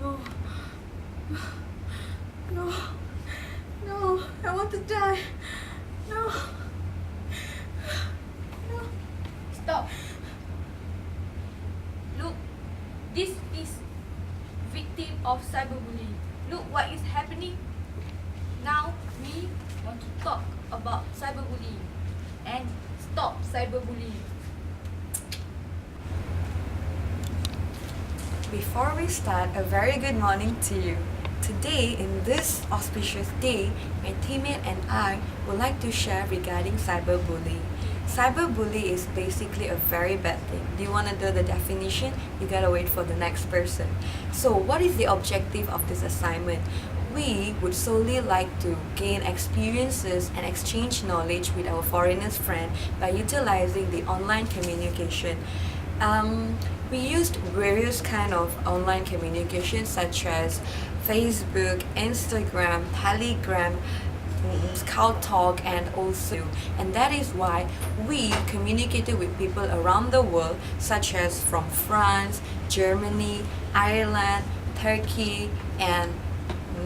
No. No. No. I want to die. No. No. Stop. Look, this is victim of cyberbullying. Look what is happening. Now we want to talk about cyberbullying and stop cyberbullying. Before we start, a very good morning to you. Today, in this auspicious day, my teammate and I would like to share regarding cyberbullying. Cyberbullying is basically a very bad thing. Do you want to do the definition? You gotta wait for the next person. So, what is the objective of this assignment? We would solely like to gain experiences and exchange knowledge with our foreigners friend by utilizing the online communication. We used various kind of online communication such as Facebook, Instagram, Telegram, Scout Talk, and also, and that is why we communicated with people around the world, such as from France, Germany, Ireland, Turkey, and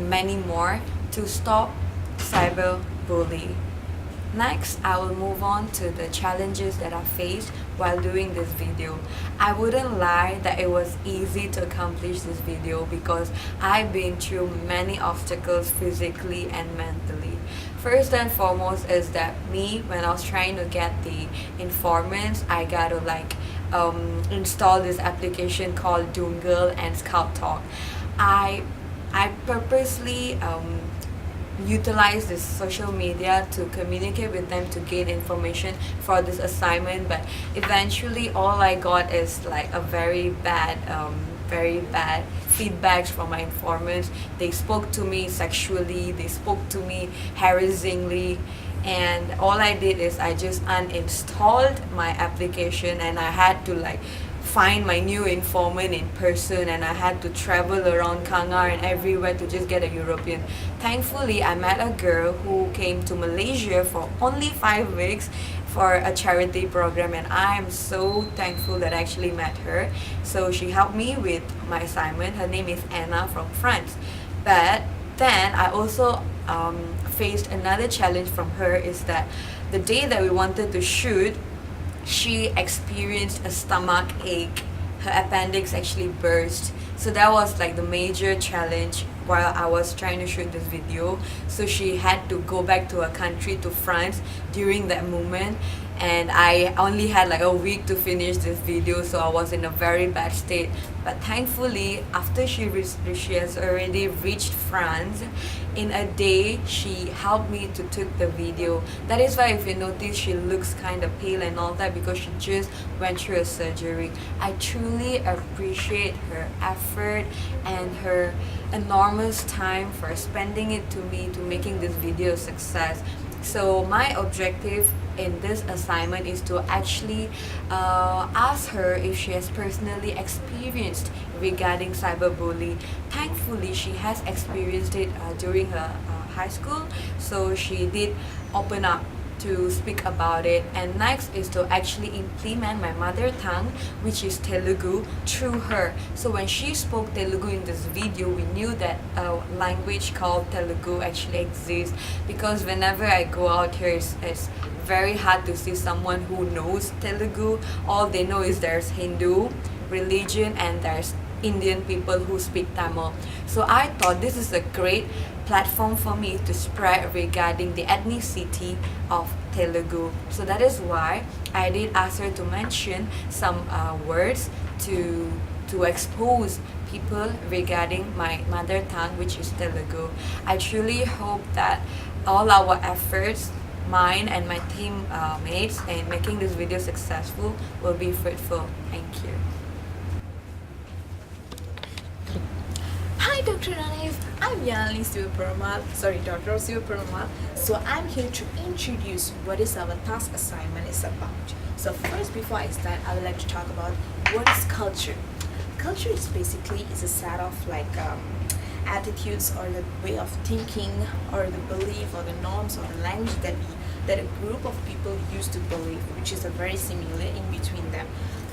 many more, to stop cyberbullying. Next, I will move on to the challenges that I faced while doing this video. I wouldn't lie that it was easy to accomplish this video because I've been through many obstacles physically and mentally. First and foremost is that me, when I was trying to get the informants, I gotta install this application called Doomgirl and Scout Talk. I purposely utilize this social media to communicate with them to gain information for this assignment, but eventually all I got is like a very bad feedbacks from my informants. They spoke to me sexually, they spoke to me harassingly, and all I did is I just uninstalled my application, and I had to find my new informant in person, and I had to travel around Kangar and everywhere to just get a European. Thankfully, I met a girl who came to Malaysia for only 5 weeks for a charity program, and I am so thankful that I actually met her. So she helped me with my assignment. Her name is Anna from France. But then I also faced another challenge from her, is that the day that we wanted to shoot, she experienced a stomach ache. Her appendix actually burst. So that was like the major challenge while I was trying to shoot this video. So she had to go back to her country, to France, during that moment. And I only had like a week to finish this video, so I was in a very bad state. But thankfully, after she has already reached France, in a day she helped me to took the video. That is why if you notice she looks kind of pale and all that, because she just went through a surgery. I truly appreciate her effort and her enormous time for spending it to me, to making this video a success. So my objective in this assignment is to actually ask her if she has personally experienced regarding cyberbullying. Thankfully, she has experienced it during her high school, so she did open up to speak about it. And next is to actually implement my mother tongue, which is Telugu, through her. So when she spoke Telugu in this video, we knew that a language called Telugu actually exists, because whenever I go out here, it's very hard to see someone who knows Telugu. All they know is there's Hindu religion and there's Indian people who speak Tamil. So I thought this is a great platform for me to spread regarding the ethnicity of Telugu. So that is why I did ask her to mention some words to expose people regarding my mother tongue, which is Telugu. I truly hope that all our efforts, mine and my team mates, in making this video successful will be fruitful. Thank you. Hi Dr. Anif, I'm Yanali Sivaperamal, Dr. Sivaperamal. So I'm here to introduce what is our task assignment is about. So first, before I start, I would like to talk about what is culture. Culture is basically a set of attitudes or the way of thinking or the belief or the norms or the language that a group of people used to believe, which is a very similar in between them.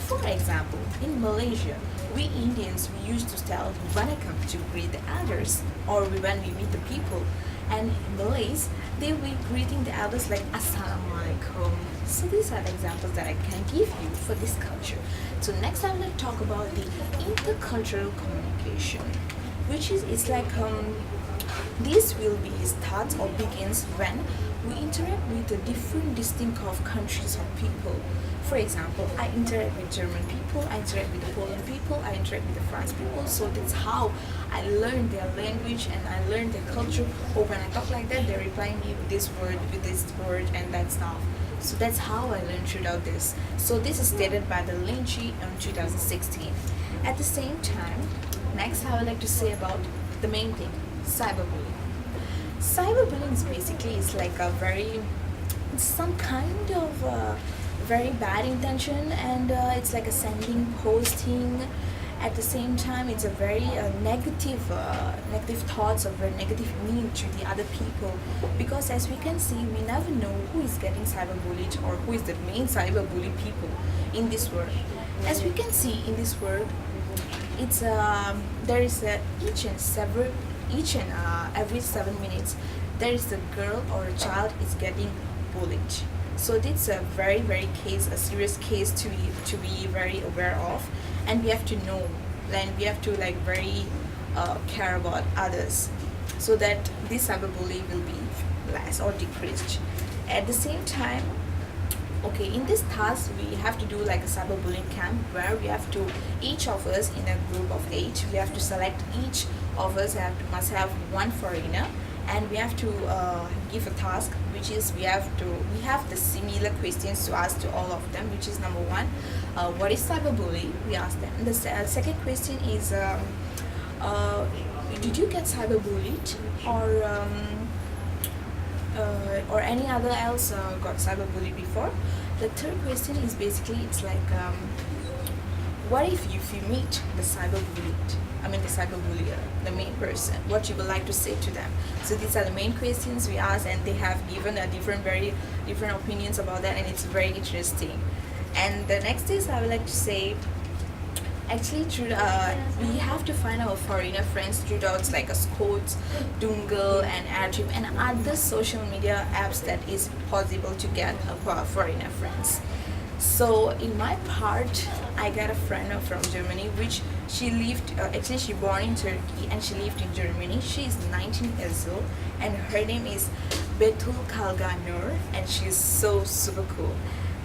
For example, in Malaysia, we Indians we used to tell "Vanakkam" to greet the elders, or when we meet the people. And Malays, they will greeting the elders like Assalamualaikum. So these are the examples that I can give you for this culture. So next I will talk about the intercultural communication, which is it's like this will be starts or begins when we interact with the different distinct of countries or people. For example, I interact with German people, I interact with the Poland people, I interact with the France people. So that's how I learn their language and I learn their culture. Or when I talk like that, they reply me with this word and that stuff. So that's how I learned throughout this. So this is stated by the Lynchy in 2016. At the same time, next I would like to say about the main thing, cyberbullying. Cyberbullying is basically it's like a very it's some kind of very bad intention and it's like a sending posting at the same time it's a very negative thoughts or very negative meaning to the other people because as we can see we never know who is getting cyberbullied or who is the main cyberbully people in this world. As we can see in this world it's there is each and every 7 minutes there is a girl or a child is getting bullied. So it's a very a serious case to be very aware of, and we have to know, and we have to like very care about others, so that this cyberbullying will be less or decreased. At the same time, okay, in this task we have to do like a cyberbullying camp where we have to each of us in a group of 8 we have to select each of us must have one foreigner and we have to give a task which is we have the similar questions to ask to all of them, which is number 1, what is cyberbullying, we ask them. And the second question is did you get cyberbullied or any other else got cyberbullied before. The third question is basically it's like what if you meet the cyberbullier, the main person, what you would like to say to them. So these are the main questions we ask and they have given a very different opinions about that and it's very interesting. And the next is I would like to say actually we have to find our foreigner friends through those like a Scout, Dungle and Airtrip and other social media apps that is possible to get foreigner friends. So in my part, I got a friend from Germany, which she lived, actually she born in Turkey and she lived in Germany. She is 19 years old and her name is Betul Kalganur and she's so super cool.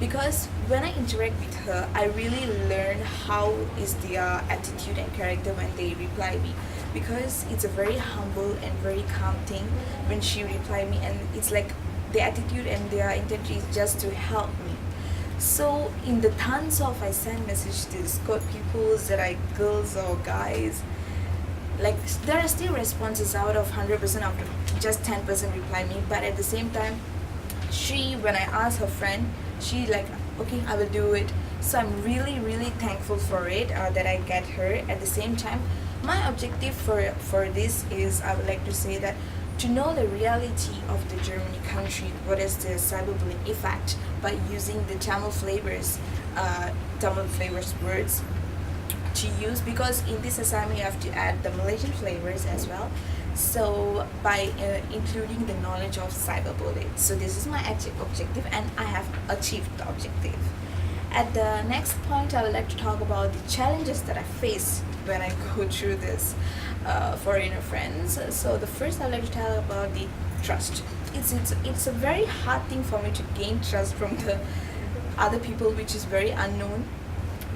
Because when I interact with her, I really learn how is their attitude and character when they reply me. Because it's a very humble and very calm thing when she reply me and it's like the attitude and their intention is just to help me. So in the tons of I send message to Scott people that are girls or guys, like there are still responses out of 100% of just 10% reply me, but at the same time she when I ask her friend she like okay I will do it. So I'm really thankful for it that I get her. At the same time my objective for this is I would like to say that to know the reality of the Germany country, what is the cyberbullying effect by using the Tamil flavors words to use, because in this assignment you have to add the Malaysian flavors as well. So by including the knowledge of cyberbullying. So this is my objective and I have achieved the objective. At the next point I would like to talk about the challenges that I face when I go through this foreigner friends. So the first I'd like to tell about the trust. It's a very hard thing for me to gain trust from the other people which is very unknown.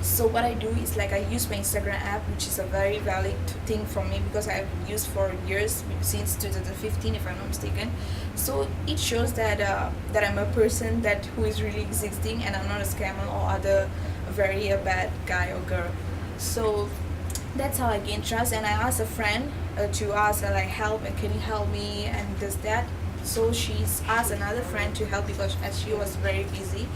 So what I do is like I use my Instagram app, which is a very valid thing for me because I've used for years since 2015 if I'm not mistaken. So it shows that that I'm a person that who is really existing and I'm not a scammer or other very bad guy or girl. So that's how I gain trust, and I asked a friend to ask her like help and can you help me and does that. So she's asked another friend to help because as she was very busy.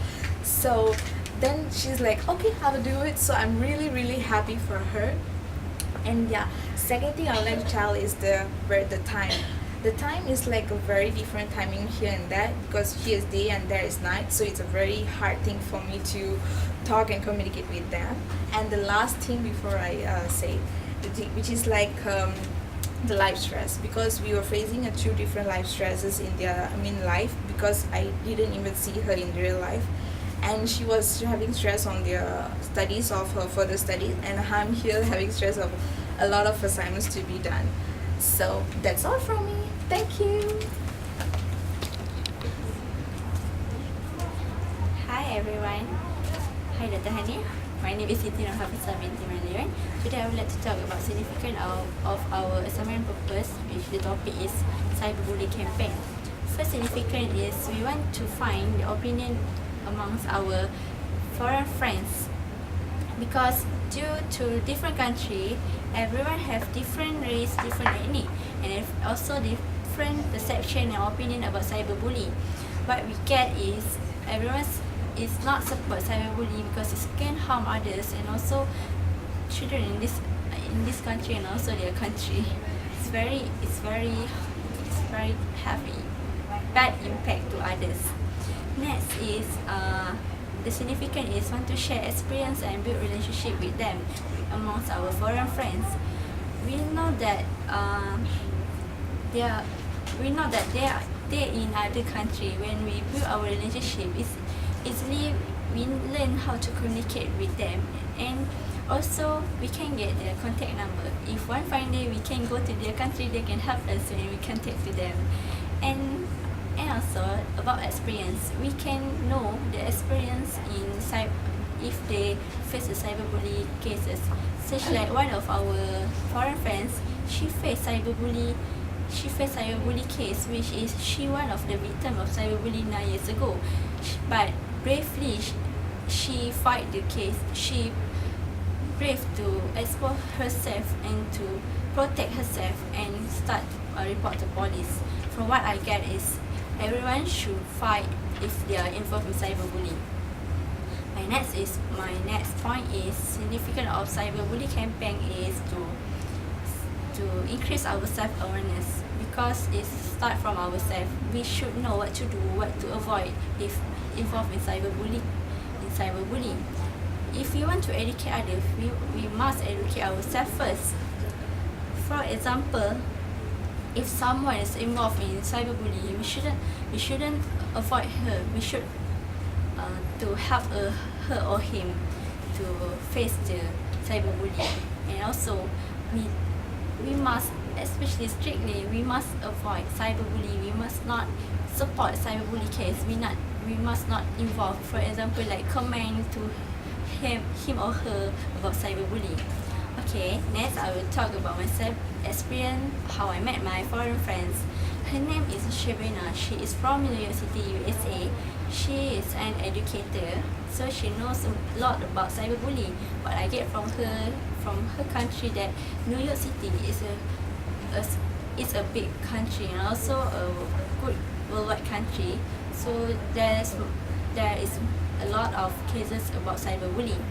So then she's like okay I will do it. So I'm really happy for her. And yeah, second thing I would like to tell is the time. The time is like a very different timing here and there because here is day and there is night, so it's a very hard thing for me to talk and communicate with them. And the last thing before I say, which is like the life stress, because we were facing two different life stresses in their life, because I didn't even see her in real life, and she was having stress on the studies of her further studies, and I'm here having stress of a lot of assignments to be done. So that's all from me. Thank you. Hi everyone. Hi Dr. Hanif. My name is Siti Nurhafizah binti Malian. Today I would like to talk about significance of our assignment purpose, which the topic is cyberbullying campaign. First significance is we want to find the opinion amongst our foreign friends, because due to different country, everyone have different race, different ethnic, and also different perception and opinion about cyberbullying. What we get is everyone is not support cyberbullying because it can harm others and also children in this country and also their country. It's very heavy, bad impact to others. Next is the significance is want to share experience and build relationship with them amongst our foreign friends. We know that they're in other country. When we build our relationship, it's easily we learn how to communicate with them, and also we can get their contact number. If one fine day we can go to their country, they can help us when we contact to them. And also about experience, we can know the experience in if they face a cyberbully cases. Such like one of our foreign friends, she faced cyberbully case, which is she one of the victim of cyberbullying 9 years ago. But bravely she fight the case. She brave to expose herself and to protect herself and start a report to police. From what I get is everyone should fight if they are involved in cyberbullying. My next point is significance of cyberbullying campaign is to increase our self-awareness, because it starts from ourselves. We should know what to do, what to avoid if involved in cyberbullying. If we want to educate others, we must educate ourselves first. For example, if someone is involved in cyberbullying, we shouldn't avoid her. We should to help her or him to face the cyberbullying. And also we must, especially strictly, we must avoid cyberbullying. We must not support cyberbully case. We must not involve, for example, like comment to him or her about cyberbullying. Okay, next I will talk about myself experience, how I met my foreign friends. Her name is Shabina. She is from New York City, USA. She is an educator, so she knows a lot about cyberbullying. What I get from her country, that New York City is a big country and also a good worldwide country. So there is a lot of cases about cyberbullying.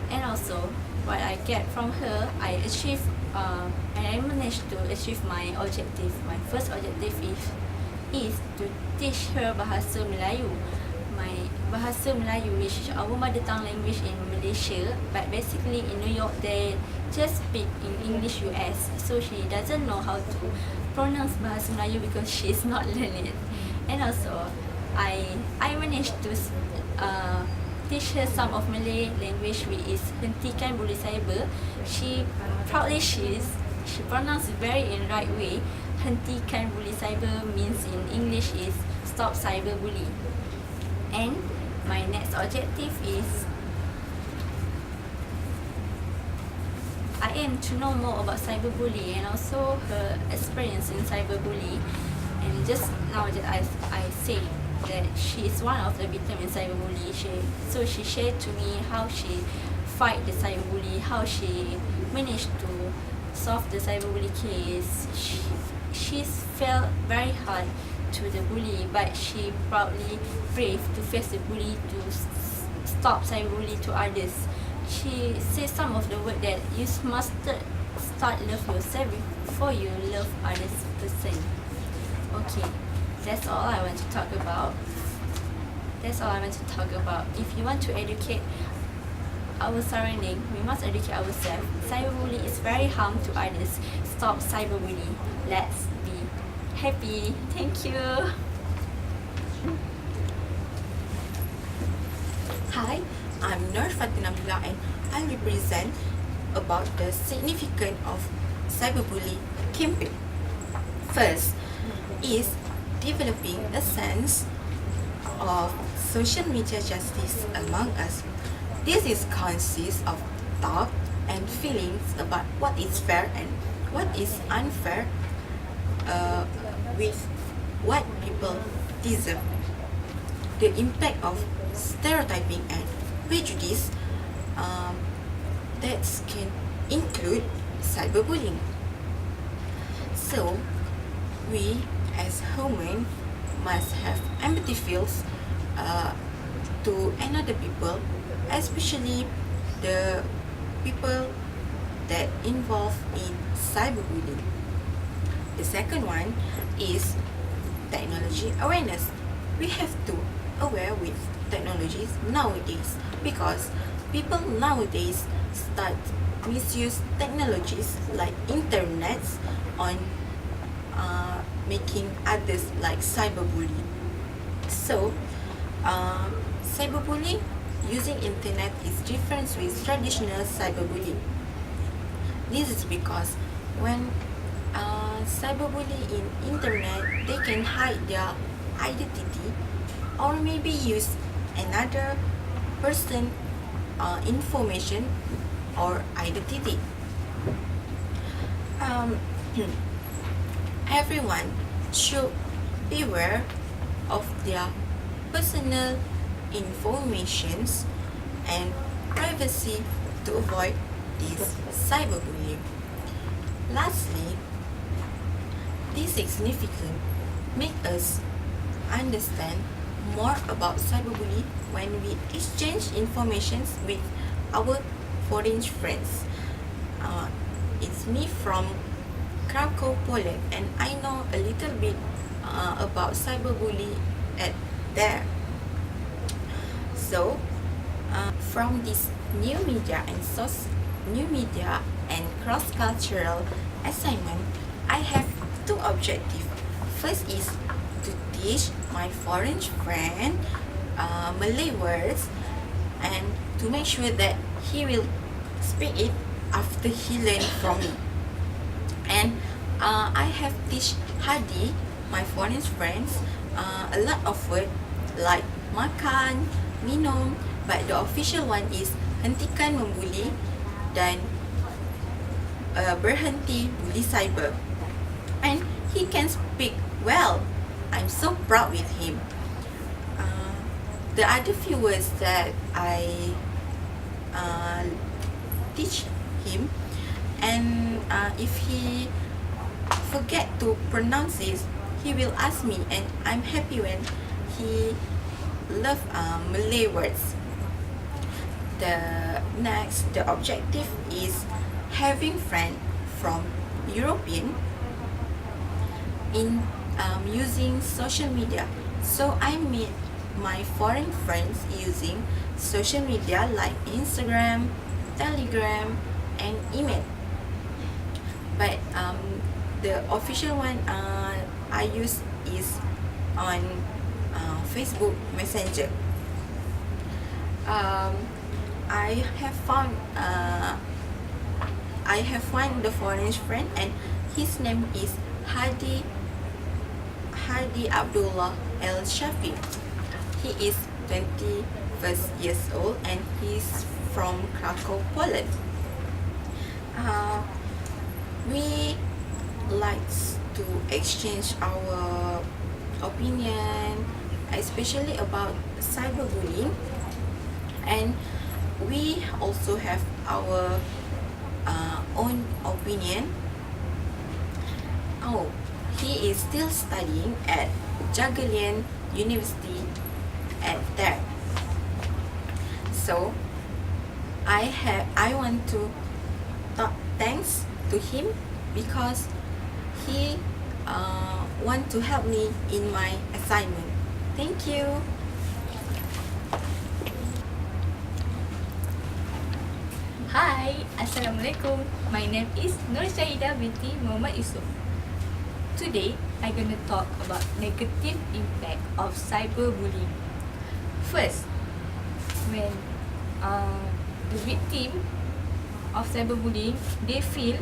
And also what I get from her, I managed to achieve my objective. My first objective is to teach her Bahasa Melayu. My Bahasa Melayu, which is our mother tongue language in Malaysia, but basically in New York they just speak in English US, so she doesn't know how to pronounce Bahasa Melayu because she is not learning it. And also I managed to teach her some of Malay language, which is hentikan bully cyber. She pronounced it very in right way. Hentikan bully cyber means in English is stop cyberbully. And my next objective is I aim to know more about cyberbully and also her experience in cyberbully. And just now that I say that she is one of the victims in cyberbully, so she shared to me how she fight the cyberbully, how she managed to solve the cyberbully case. She's felt very hard to the bully, but she proudly brave to face the bully to stop cyberbully to others. She says some of the word that start love yourself before you love others person. Okay, that's all I want to talk about. If you want to educate our surrounding, we must educate ourselves. Cyberbullying is very harm to others. Stop cyberbullying. Let's be happy. Thank you. Hi, I'm Nur Fatina Bila and I represent about the significance of cyberbullying campaign. First is developing a sense of social media justice among us. This is consists of thought and feelings about what is fair and what is unfair with what people deserve. The impact of stereotyping and prejudice that can include cyberbullying. So, we as human must have empathy feels to another people, especially the people that involved in cyberbullying. The second one is technology awareness. We have to aware with technologies nowadays because people nowadays start misuse technologies like internets on making others like cyberbullying. So cyberbullying using internet is different with traditional cyberbullying. This is because when cyberbullying in internet, they can hide their identity or maybe use another person information or identity. Everyone should beware of their personal informations and privacy to avoid this cyberbullying. Lastly, this significant make us understand more about cyberbullying when we exchange information with our foreign friends. It's me from Krakow, Poland, and I know a little bit about cyberbullying at there. So, from this new media and cross-cultural assignment, I have two objectives. First is to teach my foreign friend Malay words and to make sure that he will speak it after he learn from me. And I have teach Hadi, my foreign friends, a lot of words like makan, minum, but the official one is hentikan membuli dan berhenti bully cyber. And he can speak well. I'm so proud with him. The other few words that I teach him, and if he forget to pronounce it, he will ask me, and I'm happy when he love Malay words. The objective is having friend from European in using social media. So I meet my foreign friends using social media like Instagram, Telegram, and email. But the official one I use is on Facebook Messenger. I have found the foreign friend, and his name is Hadi Abdullah El Shafi. He is 21 years old and he's from Krakow, Poland. We like to exchange our opinion, especially about cyberbullying, and we also have our own opinion. Oh, he is still studying at Jagiellonian University at there. So I want to thanks to him because he want to help me in my assignment. Thank you. Hi, Assalamualaikum. My name is Nur Syahidah binti Muhammad Yusof. Today, I'm gonna talk about negative impact of cyberbullying. First, when the victim of cyberbullying, they feel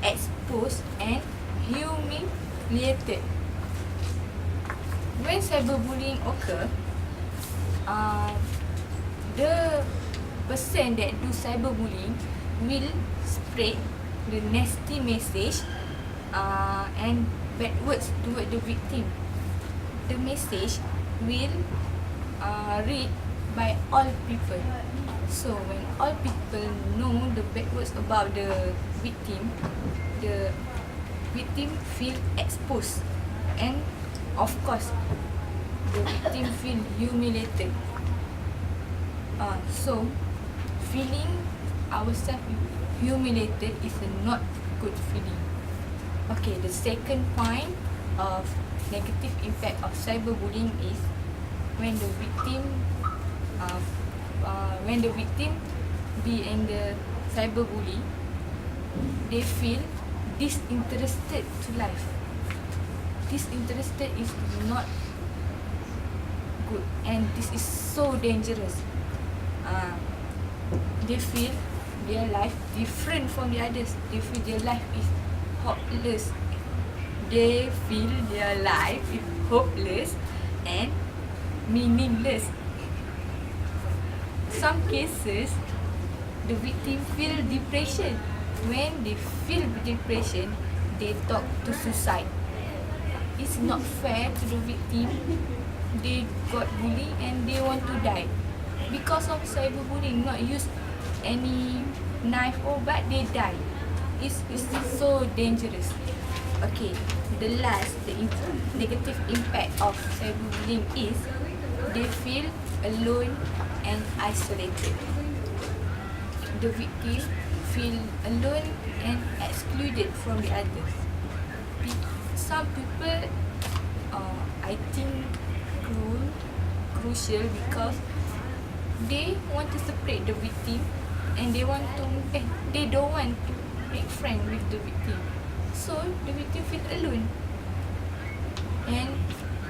exposed and humiliated. When cyberbullying occur, the person that do cyberbullying will spread the nasty message and bad words toward the victim. The message will read by all people. So when all people know the bad words about the victim feel exposed, and of course the victim feel humiliated. So feeling ourselves humiliated is a not good feeling. Okay, the second point of negative impact of cyberbullying is when the victim being the cyberbully, they feel disinterested to life. Disinterested is not good, and this is so dangerous. They feel their life different from the others. They feel their life is hopeless. They feel their life is hopeless and meaningless. Some cases, the victim feel depression. When they feel depression, they talk to suicide. It's not fair to the victim. They got bullied and they want to die because of cyberbullying. Not use any knife or bat, they die. It's so dangerous. Okay, the negative impact of cyberbullying is they feel alone and isolated. The victim feel alone and excluded from the others. Some people, I think, crucial because they want to separate the victim and they don't want to make friends with the victim. So the victim feel alone. And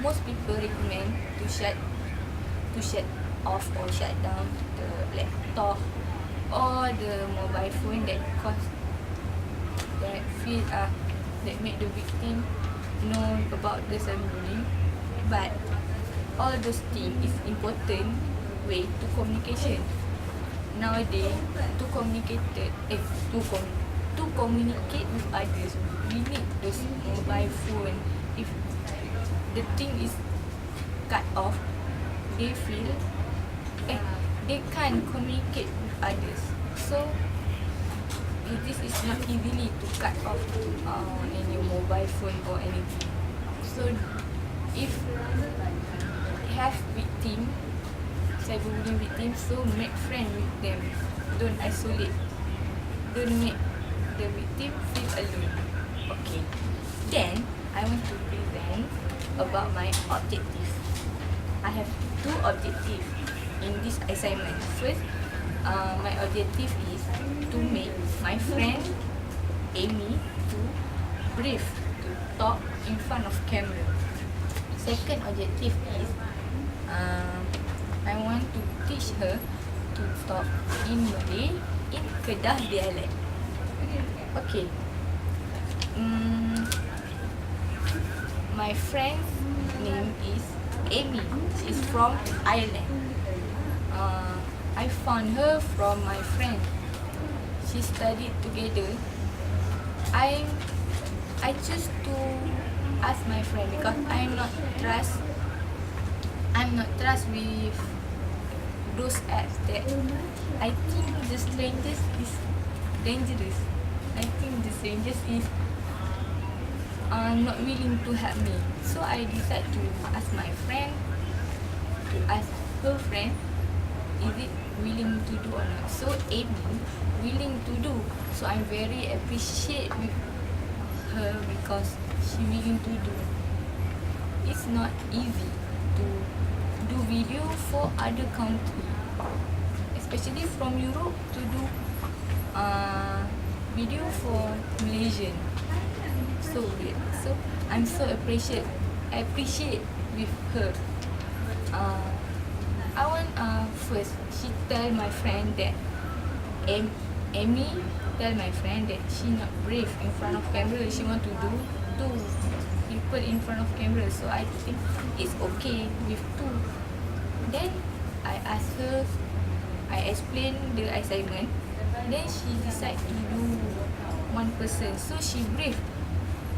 most people recommend to shut off or shut down the laptop or the mobile phone that make the victim know about the cyberbullying. But all those things is important way to communication. Nowadays, to communicate with others, we need those mobile phone. If the thing is cut off, they feel they can't communicate with others. So this is not easily to cut off any mobile phone or anything. So if have victim, cyberbullying victim, so make friend with them. Don't isolate. Don't make the victim feel alone. Okay. Then I want to present about my objective. I have two objectives in this assignment. First, my objective is to make my friend Amy to brief, to talk in front of camera. Second objective is I want to teach her to talk in Malay in Kedah dialect. Okay. My friend's name is Amy. She's from Ireland. I found her from my friend. She studied together. I choose to ask my friend because I'm not trust with those apps that I think the strangers is dangerous. I think the strangers is not willing to help me. So I decided to ask my friend, to ask her friend is it willing to do or not. So Amy willing to do. So I'm very appreciate with her because she willing to do. It's not easy to do video for other country, especially from Europe, to do video for Malaysian. So weird. So I'm so appreciate with her. I want first she tell my friend that Amy tell my friend that she not brave in front of camera. She want to do people in front of camera. So I think it's okay with two. Then I ask her, I explain the assignment. Then she decide to do one person. So she brave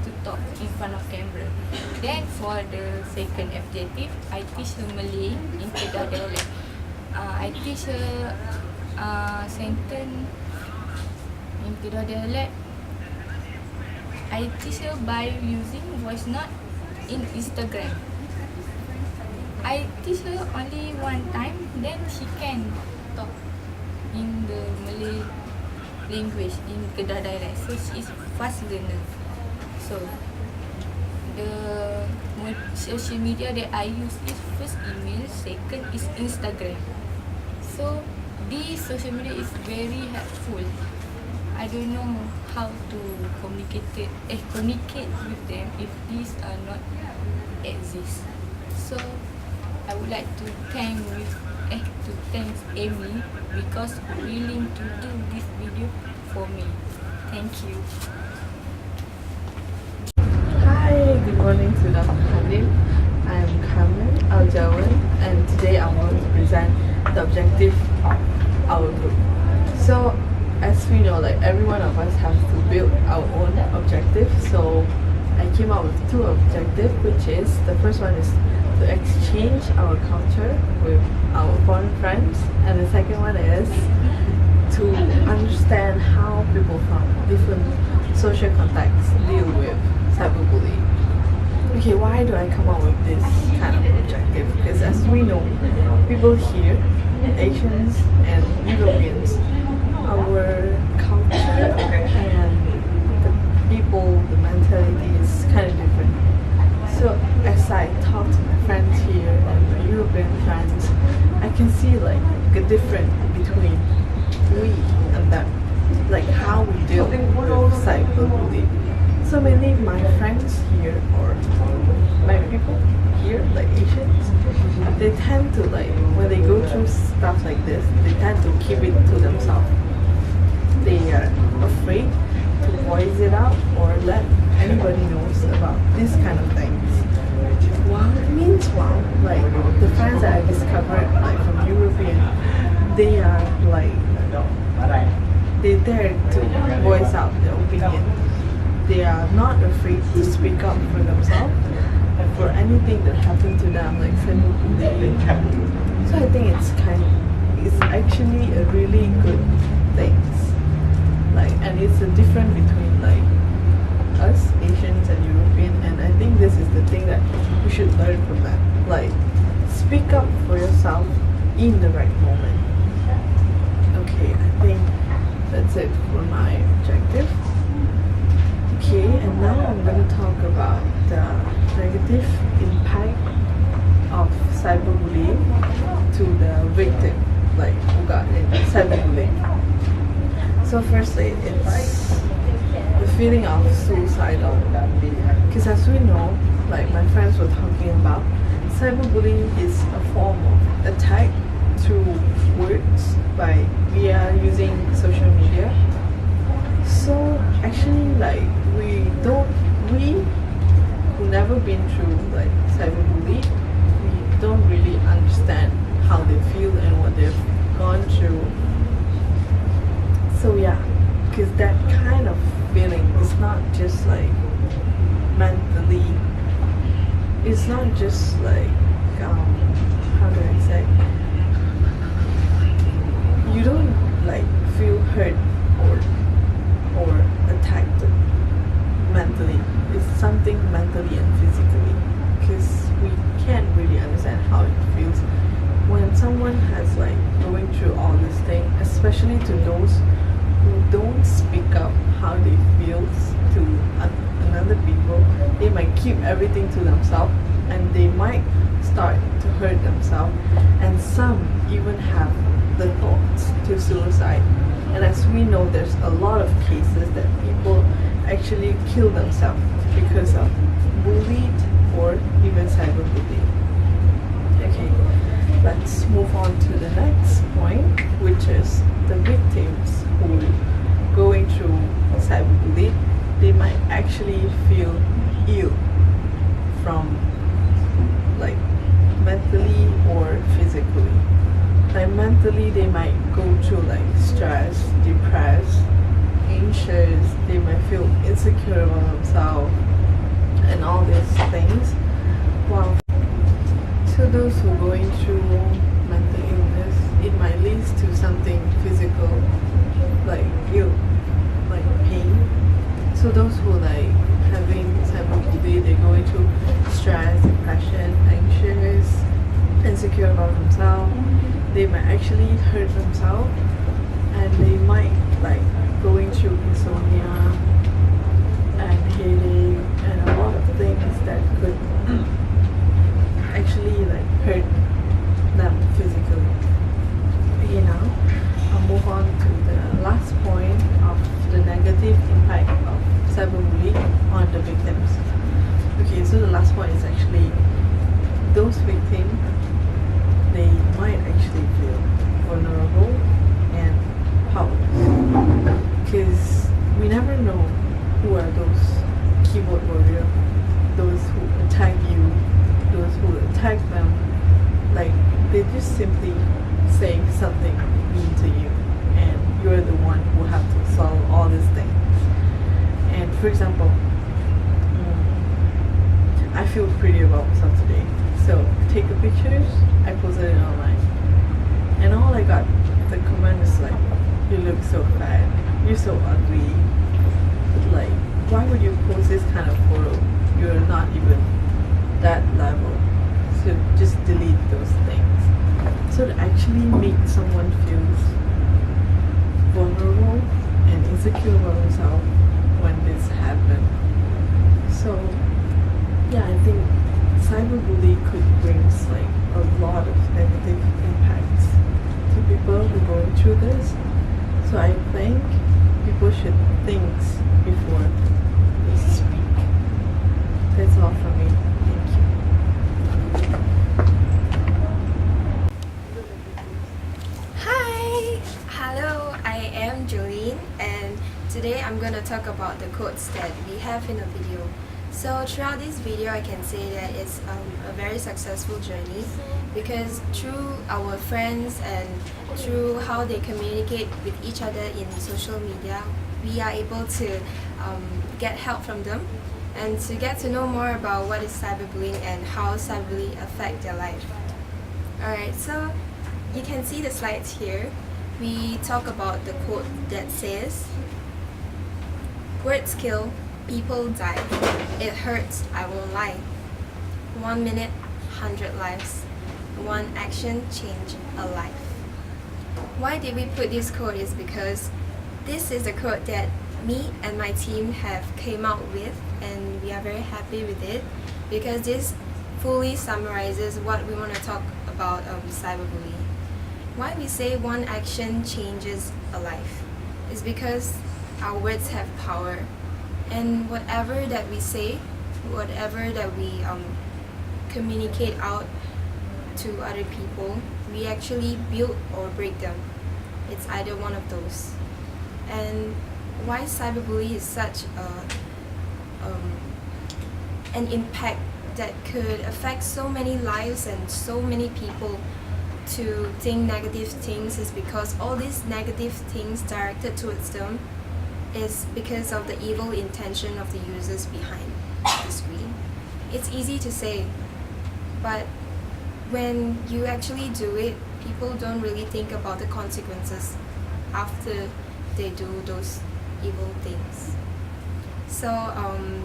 to talk in front of camera. Then for the second objective, I teach her Malay in Kedah dialect. I teach her sentence in Kedah dialect. I teach her by using voice note in Instagram. I teach her only one time, then she can talk in the Malay language in Kedah dialect. So she is fast learner. So the social media that I use is first email, second is Instagram. So this social media is very helpful. I don't know how to communicate with them if these are not exist. So I would like to thank Amy because willing to do this video for me. Thank you. Hi, good morning to Dr. Halim. I'm Carmen Aljawan and today I'm going to present the objective of our group. So as we know, like every one of us has to build our own objective. So I came up with two objectives, which is the first one is to exchange our culture with our foreign friends, and the second one is to understand how people from different social contexts deal with cyberbullying. Okay, why do I come up with this kind of objective? Because as we know, people here, Asians and Europeans, our culture and the people, the mentality is kind of different. So as I talk to my friends here and my European friends, I can see like a difference between we and them, like how we deal with cyberbullying. So many of my friends here, or my people here, like Asians, they tend to like, when they go through stuff like this, they tend to keep it to themselves. They are afraid to voice it out or let anybody knows about these kind of things. Meanwhile, like the friends that I discovered, like from European, they are like, they dare to voice out their opinion. They are not afraid to speak up for themselves for anything that happened to them, like cyberbullying. So I think it's actually a really good thing. Like, and it's a difference between like us Asians and European, and I think this is the thing that we should learn from that. Like, speak up for yourself in the right moment. Okay, I think that's it for my objective. Okay, and now I'm going to talk about the negative impact of cyberbullying to the victim, like who got cyberbullying. So firstly, it's the feeling of suicidal. Because as we know, like my friends were talking about, cyberbullying is a form of attack through words via using social media. So actually, like we who never been through like cyberbullying, we don't really understand how they feel and what they've gone through. So yeah, because that kind of feeling is not just like mentally, it's not just like how do I say, you don't like feel hurt or attacked mentally. It's something mentally and physically, because we can't really understand how it feels when someone has like going through all this thing, especially to those who don't speak up how they feel to another people. They might keep everything to themselves, and they might start to hurt themselves, and some even have the thoughts to suicide. And as we know, there's a lot of cases that people actually kill themselves because of bullied or even cyberbullying. Okay, let's move on to the next point, which is the victims who going through cyberbullying. They might actually feel ill from like mentally or physically. Like mentally, they might go through like stress, depressed, anxious. They might feel insecure about themselves and all these things. While to those who are going through mental illness, it might lead to something physical, like ill, like pain. So those who like having cyberbullying, they're going through stress, depression, anxious, insecure about themselves. They might actually hurt themselves, and they might like going through insomnia and headache and a lot of things that could actually like hurt them physically. Okay, now I'll move on to the last point of the negative impact of cyberbullying on the victims. Okay, so the last point is actually those victims, they might actually feel vulnerable and powerless, because we never know who are those keyboard warriors, those who attack you, those who attack them. Like they just simply say something mean to you, and you're the one who have to solve all these things. And for example, I feel pretty about myself today, so take the pictures, I posted it online, and all I got, the comment is like, you look so fat, you're so ugly, like why would you post this kind of photo, you're not even that level. So just delete those things. So to actually make someone feel vulnerable and insecure about themselves when this happened. So yeah, I think cyberbullying could bring like a lot of negative impacts to people who are going through this. So I think people should think before they speak. That's all from me. Thank you. Hi! Hello, I am Jolene, and today I'm going to talk about the quotes that we have in the video. So throughout this video, I can say that it's a very successful journey, because through our friends and through how they communicate with each other in social media, we are able to get help from them and to get to know more about what is cyberbullying and how cyberbullying affect their life. Alright, so you can see the slides here. We talk about the quote that says, "Words kill, people die. It hurts, I won't lie. 1 minute, 100 lives. One action, change a life." Why did we put this quote is because this is a quote that me and my team have came out with, and we are very happy with it because this fully summarizes what we want to talk about cyberbullying. Why we say one action changes a life is because our words have power, and whatever that we say, whatever that we communicate out to other people, we actually build or break them. It's either one of those. And why cyberbullying is such an impact that could affect so many lives and so many people to think negative things is because all these negative things directed towards them is because of the evil intention of the users behind the screen. It's easy to say, but when you actually do it, people don't really think about the consequences after they do those evil things. So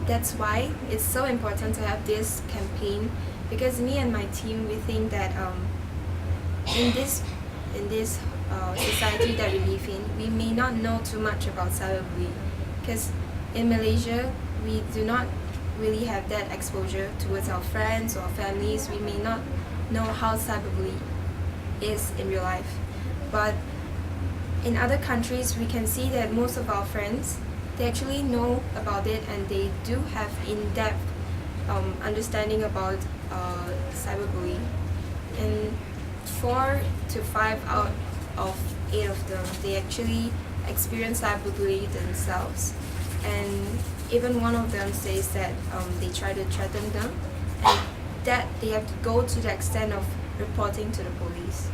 that's why it's so important to have this campaign, because me and my team, we think that in this in this society that we live in, we may not know too much about cyberbullying, because in Malaysia we do not really have that exposure towards our friends or families. We may not know how cyberbullying is in real life, but in other countries we can see that most of our friends, they actually know about it, and they do have in-depth understanding about cyberbullying. And 4 to 5 out of 8 of them, they actually experience cyberbullying themselves. And even one of them says that they try to threaten them, and that they have to go to the extent of reporting to the police.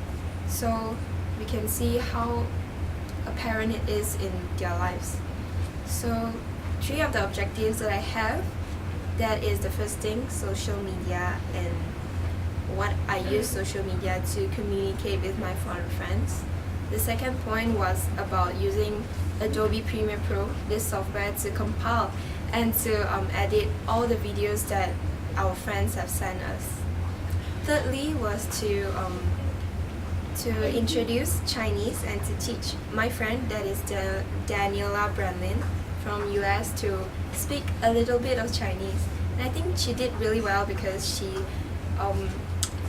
So we can see how apparent it is in their lives. So 3 of the objectives that I have, that is the first thing, social media, and what I use social media to communicate with my foreign friends. The second point was about using Adobe Premiere Pro, this software, to compile and to edit all the videos that our friends have sent us. Thirdly was to introduce Chinese and to teach my friend, that is Daniela Brandlin from US, to speak a little bit of Chinese. And I think she did really well, because she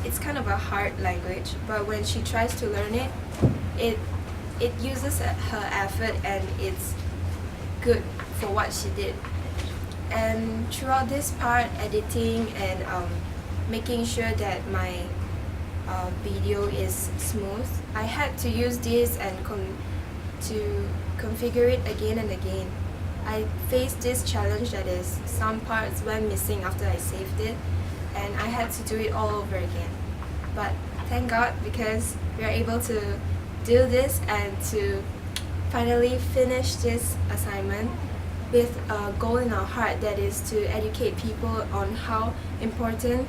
it's kind of a hard language, but when she tries to learn it, it uses her effort, and it's good for what she did. And throughout this part, editing and making sure that my video is smooth, I had to use this and to configure it again and again. I faced this challenge, that is, some parts went missing after I saved it, and I had to do it all over again. But thank God, because we are able to do this and to finally finish this assignment with a goal in our heart, that is to educate people on how important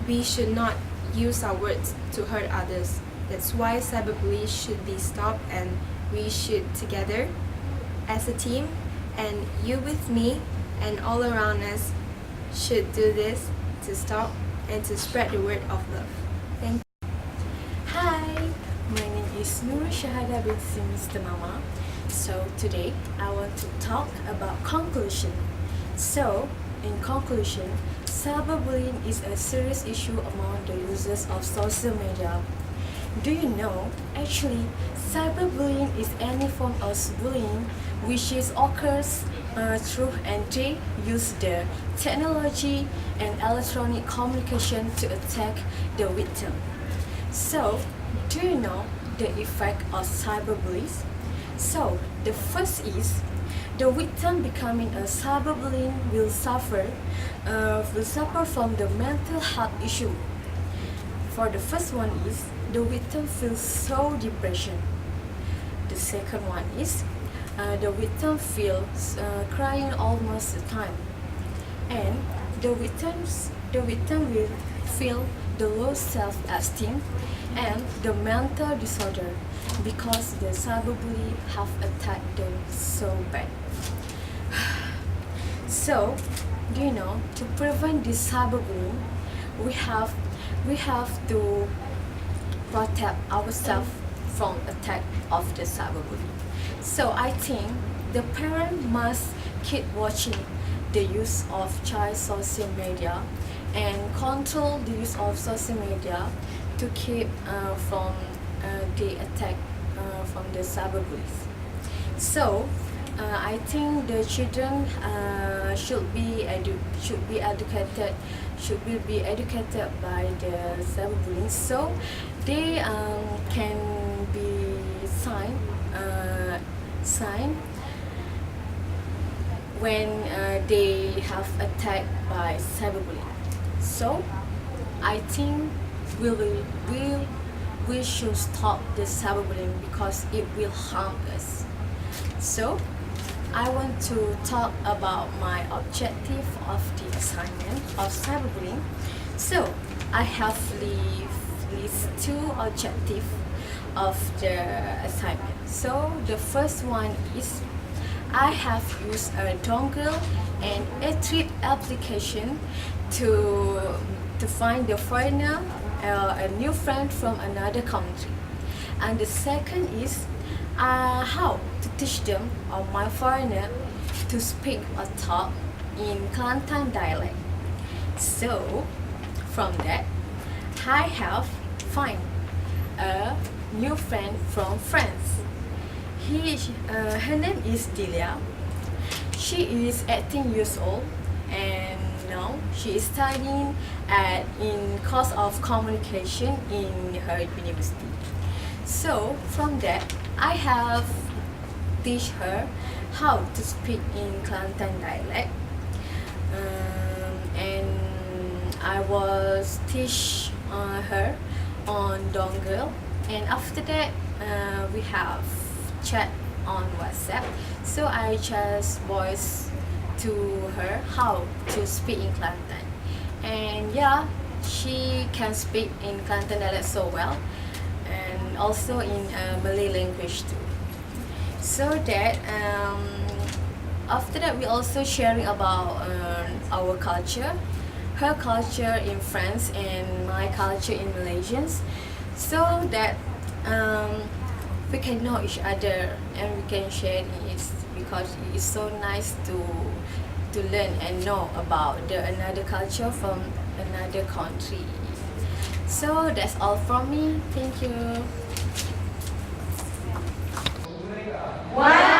we should not use our words to hurt others. That's why cyberbullying should be stopped, and we should together as a team, and you with me and all around us, should do this to stop and to spread the word of love. Thank you. Hi, my name is Nur Shahada binti Mr. Mama. So today I want to talk about conclusion. So in conclusion, cyberbullying is a serious issue among the users of social media. Do you know, actually, cyberbullying is any form of bullying which occurs through and they use the technology and electronic communication to attack the victim. So, do you know the effect of cyberbullies? So, the first is the victim becoming a cyberbullying will suffer from the mental health issue. For the first one is the victim feels so depression. The second one is the victim feels crying almost the time, and the victim will feel the low self-esteem and the mental disorder, because the cyberbully have attacked them so bad. So, do you know, to prevent this cyberbullying, we have to protect ourselves from attack of the cyberbully. So I think the parent must keep watching the use of child social media and control the use of social media to keep from the attack from the cyberbullies. So I think the children should be educated by the cyberbullying, so they can be sign when they have attacked by cyberbullying. So I think we should stop the cyberbullying, because it will harm us. So I want to talk about my objective of the assignment of cyberbullying. So I have list 2 objectives of the assignment. So the first one is I have used a dongle and a trip application to find the foreigner, a new friend from another country. And the second is how to teach them or my foreigner to speak or talk in Kelantan dialect. So from that, I have find a new friend from France. Her name is Delia. She is 18 years old and now she is studying in course of communication in her university. So from that, I have teach her how to speak in Kelantan dialect, and I was teach her on Dongle, and after that we have chat on WhatsApp. So I just voice to her how to speak in Kelantan, and yeah, she can speak in Kelantan dialect so well, and also in Malay language too. So that after that we also sharing about our culture, her culture in France and my culture in Malaysians, so that we can know each other and we can share it, because it's so nice to learn and know about another culture from another country. So that's all from me. Thank you. One.